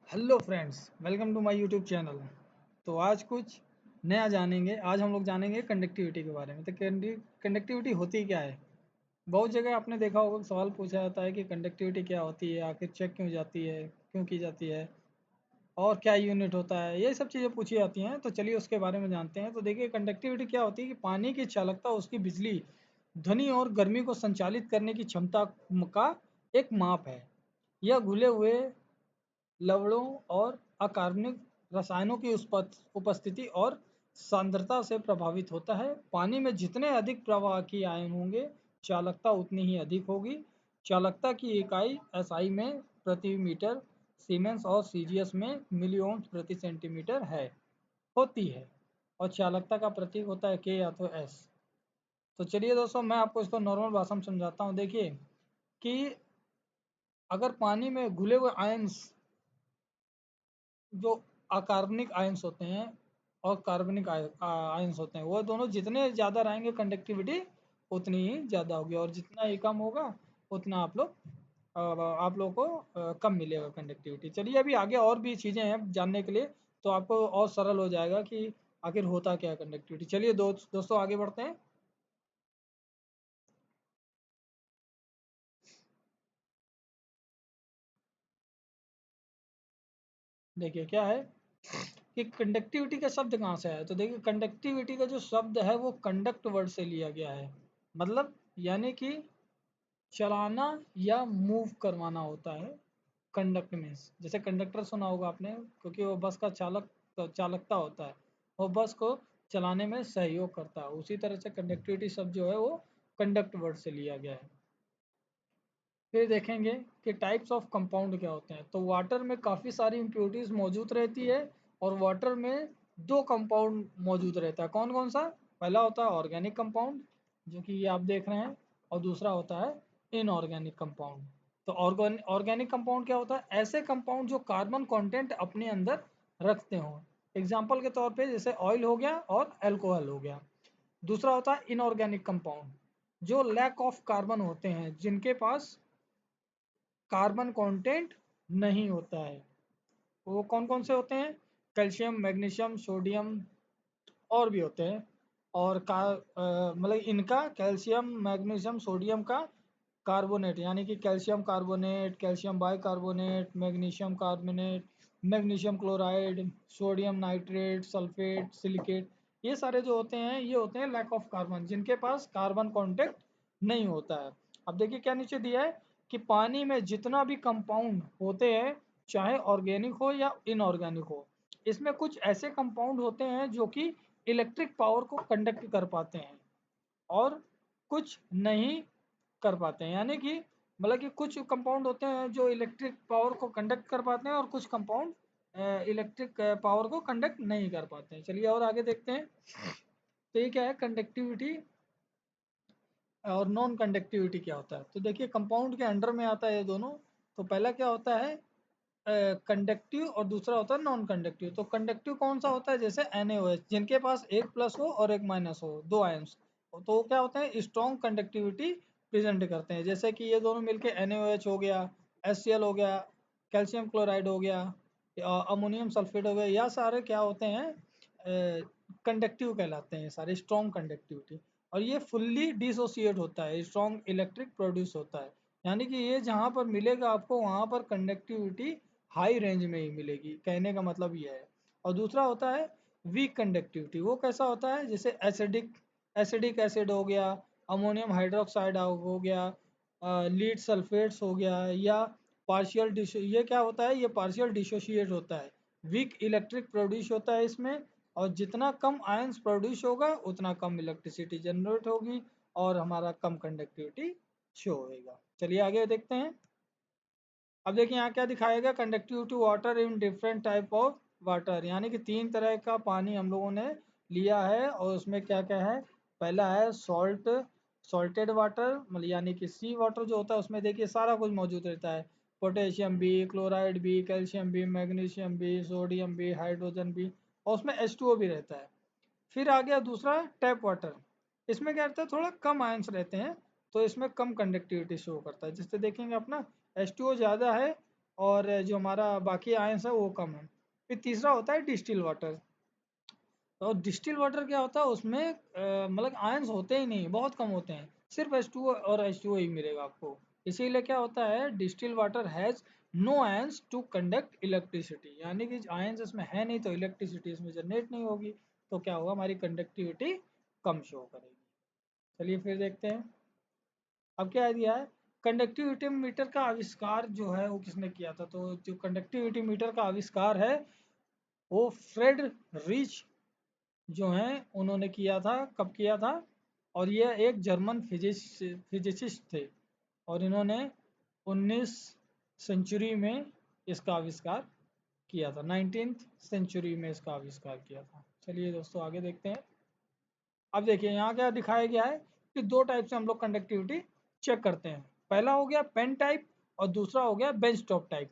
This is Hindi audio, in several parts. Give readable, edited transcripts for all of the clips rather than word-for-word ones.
Hello friends, welcome to my YouTube channel. तो आज कुछ नया जानेंगे। आज हम लोग जानेंगे कंडक्टिविटी के बारे में। तो कंडक्टिविटी होती क्या है। बहुत जगह आपने देखा होगा, सवाल पूछा जाता है कि कंडक्टिविटी क्या होती है, आखिर चेक क्यों जाती है, क्यों की जाती है और क्या यूनिट होता है। ये सब चीज़ें पूछी जाती हैं। तो चलिए उसके बारे में जानते हैं। तो देखिए, कंडक्टिविटी क्या होती है कि पानी की चालकता, उसकी बिजली, ध्वनि और गर्मी को संचालित करने की क्षमता का एक माप है। यह घुले हुए लवणों और अकार्बनिक रसायनों की उपस्थिति और सांद्रता से प्रभावित होता है। पानी में जितने अधिक प्रवाह की आयन होंगे, चालकता उतनी ही अधिक होगी। चालकता की इकाई एसआई में प्रति मीटर, सीमेंस और सीजीएस में मिलिओम्स प्रति सेंटीमीटर है होती है। और चालकता का प्रतीक होता है के या तो एस। तो चलिए दोस्तों, मैं आपको इसको नॉर्मल भाषा में समझाता हूँ। देखिए कि अगर पानी में घुले हुए आयंस, जो अकार्बनिक आयंस होते हैं और कार्बनिक आयंस होते हैं, वो दोनों जितने ज़्यादा रहेंगे कंडक्टिविटी उतनी ही ज़्यादा होगी, और जितना ही कम होगा उतना आप लोग को कम मिलेगा कंडक्टिविटी। चलिए अभी आगे और भी चीज़ें हैं जानने के लिए, तो आपको और सरल हो जाएगा कि आखिर होता क्या है कंडक्टिविटी। चलिए दोस्तों आगे बढ़ते हैं। देखिए क्या है कि कंडक्टिविटी का शब्द कहाँ से आया। तो देखिए, कंडक्टिविटी का जो शब्द है वो कंडक्ट वर्ड से लिया गया है। मतलब यानी कि चलाना या मूव करवाना होता है। कंडक्ट मीन्स, जैसे कंडक्टर सुना होगा आपने, क्योंकि वो बस का चालकता होता है, वो बस को चलाने में सहयोग करता है। उसी तरह से कंडक्टिविटी शब्द जो है वो कंडक्ट वर्ड से लिया गया है। फिर देखेंगे कि टाइप्स ऑफ कंपाउंड क्या होते हैं। तो वाटर में काफ़ी सारी इम्प्योरिटीज मौजूद रहती है, और वाटर में दो कंपाउंड मौजूद रहता है। कौन कौन सा। पहला होता है ऑर्गेनिक कंपाउंड, जो कि ये आप देख रहे हैं, और दूसरा होता है इनऑर्गेनिक कंपाउंड। तो ऑर्गेनिक कंपाउंड क्या होता है। ऐसे कंपाउंड जो कार्बन कंटेंट अपने अंदर रखते हों। एग्जाम्पल के तौर पे जैसे ऑयल हो गया और अल्कोहल हो गया। दूसरा होता है इनऑर्गेनिक कंपाउंड, जो लैक ऑफ कार्बन होते हैं, जिनके पास कार्बन कंटेंट नहीं होता है। वो कौन कौन से होते हैं। कैल्शियम, मैग्नीशियम, सोडियम और भी होते हैं। और मतलब इनका कैल्शियम, मैग्नीशियम, सोडियम का कार्बोनेट, यानी कि calcium carbonate, calcium bicarbonate, magnesium carbonate, magnesium chloride, sodium nitrate, sulphate, silicate, ये सारे जो होते हैं ये होते हैं लैक ऑफ कार्बन, जिनके पास कार्बन कॉन्टेक्ट नहीं होता है। अब देखिए क्या नीचे दिया है कि पानी में जितना भी कंपाउंड होते हैं, चाहे ऑर्गेनिक हो या इनऑर्गेनिक हो, इसमें कुछ ऐसे कंपाउंड होते हैं जो कि इलेक्ट्रिक पावर को कंडक्ट कर पाते हैं, और कुछ नहीं कर पाते हैं। यानी कि मतलब कि कुछ कंपाउंड होते हैं जो इलेक्ट्रिक पावर को कंडक्ट कर पाते हैं, और कुछ कंपाउंड इलेक्ट्रिक पावर को कंडक्ट नहीं कर पाते हैं। चलिए और आगे देखते हैं। तो ये क्या है कंडक्टिविटी और नॉन कंडक्टिविटी क्या होता है। तो देखिए, कंपाउंड के अंडर में आता है ये दोनों। तो पहला क्या होता है कंडक्टिव, और दूसरा होता है नॉन कंडक्टिव। तो कंडक्टिव कौन सा होता है, जैसे NaOH, जिनके पास एक प्लस हो और एक माइनस हो, दो आयंस, तो वो क्या होते हैं स्ट्रॉन्ग कंडक्टिविटी प्रेजेंट करते हैं। जैसे कि ये दोनों मिलके NaOH हो गया, HCl हो गया, कैल्शियम क्लोराइड हो गया, अमोनियम सल्फेट हो गया, या सारे क्या होते हैं कंडक्टिव कहलाते हैं, सारे स्ट्रॉन्ग कंडक्टिविटी। और ये फुल्ली डिसोसिएट होता है, स्ट्रॉन्ग इलेक्ट्रिक प्रोड्यूस होता है। यानी कि ये जहाँ पर मिलेगा आपको, वहाँ पर कंडक्टिविटी हाई रेंज में ही मिलेगी, कहने का मतलब ये है। और दूसरा होता है वीक कंडक्टिविटी। वो कैसा होता है, जैसे एसिडिक एसिड हो गया, अमोनियम हाइड्रोक्साइड हो गया, लीड सल्फेट्स हो गया, या पार्शियल डिसो ये क्या होता है, ये पार्शियल डिसोशिएट होता है। वीक इलेक्ट्रिक प्रोड्यूस होता है इसमें, और जितना कम आयंस प्रोड्यूस होगा उतना कम इलेक्ट्रिसिटी जनरेट होगी, और हमारा कम कंडक्टिविटी शो होएगा। चलिए आगे देखते हैं। अब देखिए यहाँ क्या दिखाएगा, conductive to water in different type of water. यानी कि तीन तरह का पानी हम लोगों ने लिया है, और उसमें क्या क्या है। पहला है सॉल्टेड वाटर, मतलब यानी कि सी वाटर जो होता है, उसमें देखिए सारा कुछ मौजूद रहता है। पोटेशियम भी, क्लोराइड भी, कैल्शियम भी, मैग्नीशियम भी, सोडियम भी, हाइड्रोजन भी, और उसमें H2O भी रहता है। फिर आ गया दूसरा टैप वाटर। इसमें क्या रहता है, थोड़ा कम आयंस रहते हैं, तो इसमें कम कंडक्टिविटी शो करता है। जिससे देखेंगे अपना H2O ज़्यादा है, और जो हमारा बाकी आयंस है वो कम है। फिर तीसरा होता है डिस्टिल वाटर। तो डिस्टिल वाटर क्या होता है, उसमें मतलब आयंस होते ही नहीं, बहुत कम होते हैं, सिर्फ H2O और H2O ही मिलेगा आपको। इसीलिए क्या होता है, distil water has no ions to conduct electricity, यानी कि आयंस इसमें है नहीं तो इलेक्ट्रिसिटी इसमें जनरेट नहीं होगी, तो क्या होगा, हमारी कंडक्टिविटी कम शो करेगी। चलिए फिर देखते हैं अब क्या दिया है। कंडक्टिविटी मीटर का आविष्कार जो है वो किसने किया था, तो जो कंडक्टिविटी मीटर का आविष्कार है वो फ्रेड रिच जो हैं उन्होंने किया था। कब किया था, और ये एक जर्मन फिजिसिस्ट थे, और इन्होंने 19 सेंचुरी में इसका आविष्कार किया था, 19th सेंचुरी में इसका आविष्कार किया था। चलिए दोस्तों आगे देखते हैं। अब देखिए यहाँ क्या दिखाया गया है कि दो टाइप से हम लोग कंडक्टिविटी चेक करते हैं। पहला हो गया पेन टाइप और दूसरा हो गया bench top type.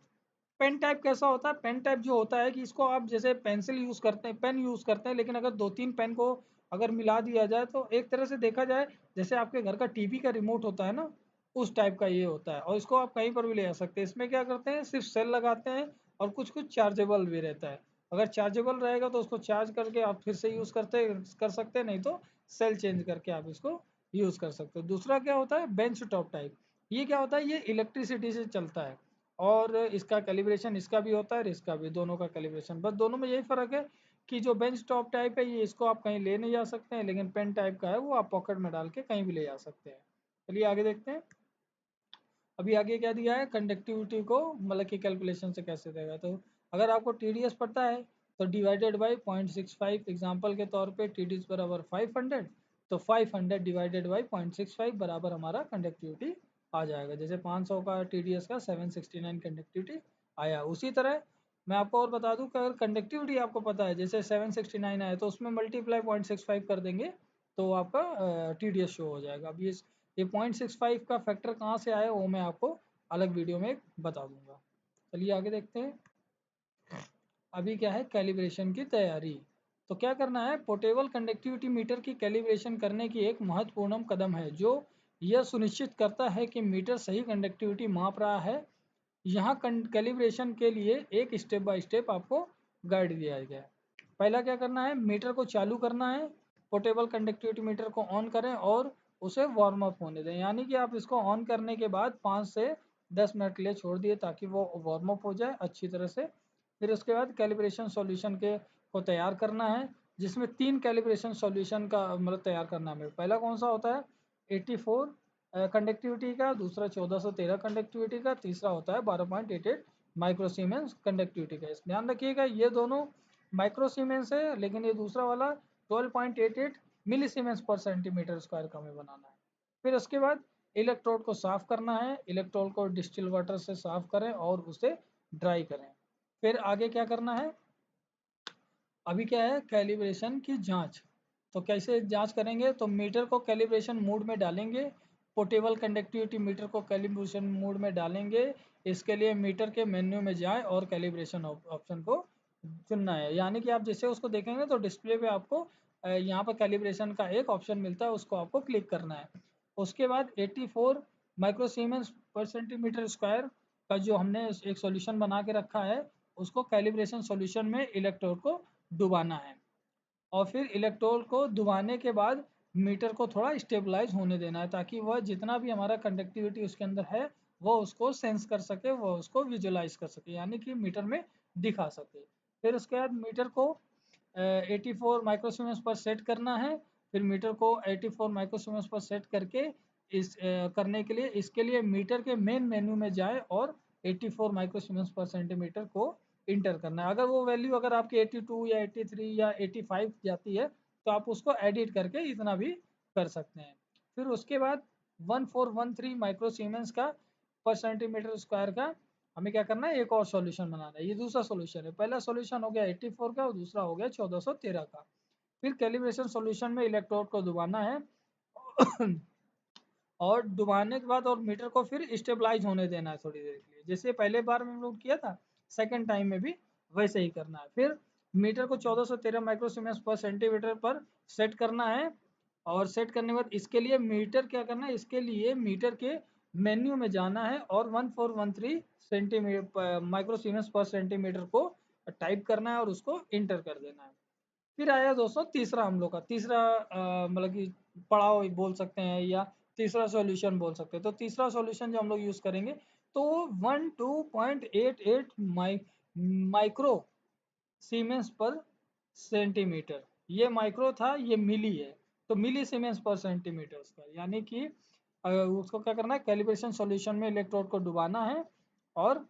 Pen type कैसा होता है, पेन टाइप जो होता है कि इसको आप जैसे पेंसिल यूज करते हैं, पेन यूज करते हैं, लेकिन अगर दो तीन पेन को अगर मिला दिया जाए तो एक तरह से देखा जाए जैसे आपके घर का टीवी का रिमोट होता है ना, उस टाइप का ये होता है, और इसको आप कहीं पर भी ले जा सकते हैं। इसमें क्या करते हैं, सिर्फ सेल लगाते हैं और कुछ कुछ चार्जेबल भी रहता है। अगर चार्जेबल रहेगा तो उसको चार्ज करके आप फिर से यूज कर सकते हैं, नहीं तो सेल चेंज करके आप इसको यूज कर सकते हो। दूसरा क्या होता है बेंच टॉप टाइप। ये क्या होता है, ये इलेक्ट्रिसिटी से चलता है, और इसका कैलिब्रेशन इसका भी होता है और इसका भी, दोनों का कैलिब्रेशन, बस दोनों में यही फ़र्क है कि जो बेंच टॉप टाइप है ये इसको आप कहीं ले नहीं जा सकते हैं, लेकिन पेन टाइप का है वो आप पॉकेट में डाल के कहीं भी ले जा सकते हैं। चलिए आगे देखते हैं। अभी आगे क्या दिया है, कंडक्टिविटी को मतलब कि कैलकुलेशन से कैसे देगा। तो अगर आपको TDS पता है तो डिवाइडेड बाई 0.65, एग्जाम्पल के तौर पे TDS बराबर 500, तो 500 डिवाइडेड बाई 0.65 बराबर हमारा कंडक्टिविटी आ जाएगा। जैसे 500 का TDS का 769 कंडक्टिविटी आया। उसी तरह मैं आपको और बता दूं कि अगर कंडक्टिविटी आपको पता है जैसे 769 आया तो उसमें मल्टीप्लाई 0.65 कर देंगे तो आपका TDS शो हो जाएगा। अब ये 0.65 का फैक्टर कहाँ से आया वो मैं आपको अलग वीडियो में बता दूंगा। चलिए आगे देखते हैं। अभी क्या है कैलिब्रेशन की तैयारी। तो क्या करना है, पोर्टेबल कंडक्टिविटी मीटर की कैलिब्रेशन करने की एक महत्वपूर्ण कदम है जो यह सुनिश्चित करता है कि मीटर सही कंडक्टिविटी माप रहा है। यहाँ कैलिब्रेशन के लिए एक स्टेप बाय स्टेप आपको गाइड दिया गया है। पहला क्या करना है, मीटर को चालू करना है, पोर्टेबल कंडक्टिविटी मीटर को ऑन करें और उसे वार्म अप होने दें, यानी कि आप इसको ऑन करने के बाद 5 से 10 मिनट के लिए छोड़ दिए ताकि वो वार्म अप हो जाए अच्छी तरह से। फिर उसके बाद कैलिब्रेशन सॉल्यूशन के को तैयार करना है, जिसमें 3 कैलिब्रेशन सॉल्यूशन का मतलब तैयार करना है। पहला कौन सा होता है 84 कंडक्टिविटी का, दूसरा 1413 कंडक्टिविटी का, तीसरा होता है 12.88 माइक्रोसीमेंस कंडक्टिविटी का। इस ध्यान रखिएगा ये दोनों माइक्रोसीमेंस है, लेकिन ये दूसरा वाला 12.88 मिलीसीमेंस पर सेंटीमीटर स्क्वायर का हमें बनाना है। फिर उसके बाद इलेक्ट्रोड को साफ करना है, इलेक्ट्रोड को डिस्टिल वाटर से साफ करें और उसे ड्राई करें। फिर आगे क्या करना है, अभी क्या है कैलिब्रेशन की जांच। तो कैसे जांच करेंगे, तो मीटर को कैलिब्रेशन मोड में डालेंगे, पोर्टेबल कंडक्टिविटी मीटर को कैलिब्रेशन मोड में डालेंगे। इसके लिए मीटर के मेन्यू में जाएं और कैलिब्रेशन ऑप्शन को चुनना है, यानी कि आप जैसे उसको देखेंगे तो डिस्प्ले पे आपको यहाँ पर कैलिब्रेशन का एक ऑप्शन मिलता है, उसको आपको क्लिक करना है। उसके बाद 84 माइक्रोसीमेंस पर सेंटीमीटर स्क्वायर का जो हमने एक सॉल्यूशन बना के रखा है उसको कैलिब्रेशन सॉल्यूशन में इलेक्ट्रोड को डुबाना है, और फिर इलेक्ट्रोड को डुबाने के बाद मीटर को थोड़ा स्टेबलाइज होने देना है ताकि वह जितना भी हमारा कंडक्टिविटी उसके अंदर है वो उसको सेंस कर सके, वह उसको विजुलाइज कर सके, यानी कि मीटर में दिखा सके। फिर उसके बाद मीटर को 84 माइक्रोसीमेंस पर सेट करना है। फिर मीटर को 84 माइक्रोसीमेंस पर सेट करके करने के लिए इसके लिए मीटर के मेन मेन्यू में जाए और 84 माइक्रोसीमेंस पर सेंटीमीटर को इंटर करना है। अगर वो वैल्यू अगर आपकी 82 या 83 या 85 जाती है तो आप उसको एडिट करके इतना भी कर सकते हैं। फिर उसके बाद 1413 माइक्रोसीमेंस का पर सेंटीमीटर स्क्वायर का हमें क्या करना है, एक और सॉल्यूशन बनाना है। ये दूसरा सॉल्यूशन है, पहला सॉल्यूशन हो गया 84 का और दूसरा हो गया 1413 का। फिर कैलिब्रेशन सॉल्यूशन में इलेक्ट्रोड को डुबाना है और डुबाने के बाद और मीटर को फिर स्टेबलाइज होने देना है थोड़ी देर के लिए, जैसे पहले बार में हम लोग किया था, सेकंड टाइम में भी वैसे ही करना है। फिर मीटर को 1413 माइक्रोसीमेंस पर सेंटीमीटर पर सेट करना है, और सेट करने के बाद इसके लिए मीटर क्या करना है, इसके लिए मीटर के मेन्यू में जाना है और 1413 सेंटीमीटर माइक्रो सीमेंस पर सेंटीमीटर को टाइप करना है और उसको इंटर कर देना है। फिर आया दोस्तों तीसरा हम लोग का तीसरा मतलब कि पड़ाव बोल सकते हैं या तीसरा सॉल्यूशन बोल सकते हैं। तो तीसरा सॉल्यूशन जो हम लोग यूज़ करेंगे तो 12.88 माइक्रो सीमेंस पर सेंटीमीटर, ये माइक्रो था, ये मिली है, तो मिली सीमेंस पर सेंटीमीटर का, यानी कि उसको क्या करना है, कैलिब्रेशन सॉल्यूशन में इलेक्ट्रोड को डुबाना है और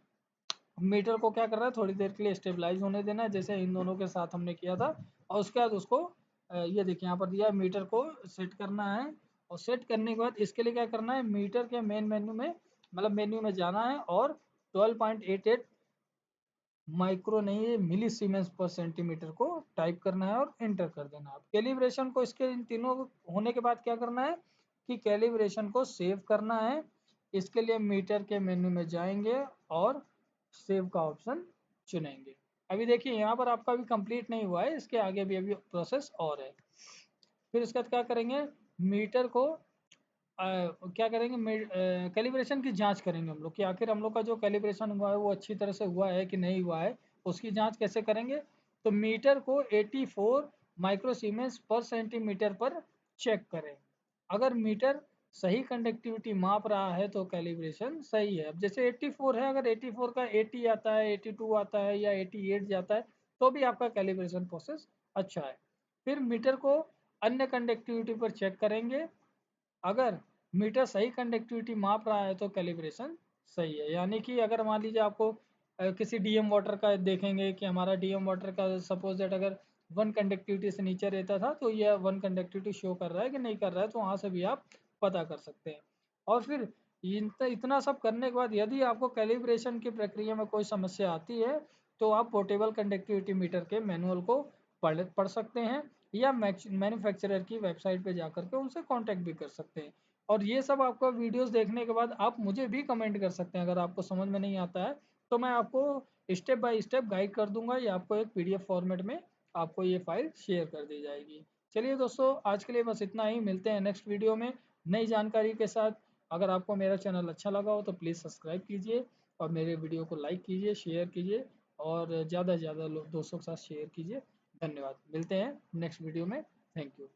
मीटर को क्या करना है, थोड़ी देर के लिए स्टेबलाइज होने देना है, जैसे इन दोनों के साथ हमने किया था। और उसके बाद उसको ये देखिए यहाँ पर दिया है, मीटर को सेट करना है। और सेट करने के बाद इसके लिए क्या करना है, मीटर के मेन मेन्यू में मतलब मेन्यू में जाना है और 12.88 माइक्रो नहीं है मिली सीमेंस पर सेंटीमीटर को टाइप करना है और एंटर कर देना है। कैलिब्रेशन को इसके इन तीनों होने के बाद क्या करना है कि कैलिब्रेशन को सेव करना है। इसके लिए मीटर के मेन्यू में जाएंगे और सेव का ऑप्शन चुनेंगे। अभी देखिए यहाँ पर आपका भी कंप्लीट नहीं हुआ है, इसके आगे भी अभी प्रोसेस और है। फिर इसके बाद क्या करेंगे, मीटर को क्या करेंगे, कैलिब्रेशन की जांच करेंगे हम लोग कि आखिर हम लोग का जो कैलिब्रेशन हुआ है वो अच्छी तरह से हुआ है कि नहीं हुआ है। उसकी जांच कैसे करेंगे, तो मीटर को 84 माइक्रो सीमेंस पर सेंटीमीटर पर चेक करें। अगर मीटर सही कंडक्टिविटी माप रहा है तो कैलिब्रेशन सही है। अब जैसे 84 है, अगर 84 का 80 आता है, 82 आता है या 88 जाता है तो भी आपका कैलिब्रेशन प्रोसेस अच्छा है। फिर मीटर को अन्य कंडक्टिविटी पर चेक करेंगे। अगर मीटर सही कंडक्टिविटी माप रहा है तो कैलिब्रेशन सही है। यानी कि अगर मान लीजिए आपको किसी डीएम वाटर का देखेंगे कि हमारा डीएम वाटर का सपोज दैट अगर 1 कंडक्टिविटी से नीचे रहता था तो यह 1 कंडक्टिविटी शो कर रहा है कि नहीं कर रहा है, तो वहाँ से भी आप पता कर सकते हैं। और फिर इतना सब करने के बाद यदि आपको कैलिब्रेशन की प्रक्रिया में कोई समस्या आती है तो आप पोर्टेबल कंडक्टिविटी मीटर के मैनुअल को पढ़ सकते हैं या मैन्युफैक्चरर की वेबसाइट पे जाकर के उनसे कांटेक्ट भी कर सकते हैं। और ये सब आपको वीडियोस देखने के बाद आप मुझे भी कमेंट कर सकते हैं, अगर आपको समझ में नहीं आता है तो मैं आपको स्टेप बाय स्टेप गाइड कर दूंगा या आपको एक पीडीएफ फॉर्मेट में आपको ये फाइल शेयर कर दी जाएगी। चलिए दोस्तों, आज के लिए बस इतना ही, मिलते हैं नेक्स्ट वीडियो में नई जानकारी के साथ। अगर आपको मेरा चैनल अच्छा लगा हो तो प्लीज़ सब्सक्राइब कीजिए और मेरे वीडियो को लाइक कीजिए, शेयर कीजिए और ज़्यादा से ज़्यादा दोस्तों के साथ शेयर कीजिए। धन्यवाद, मिलते हैं नेक्स्ट वीडियो में। Thank you.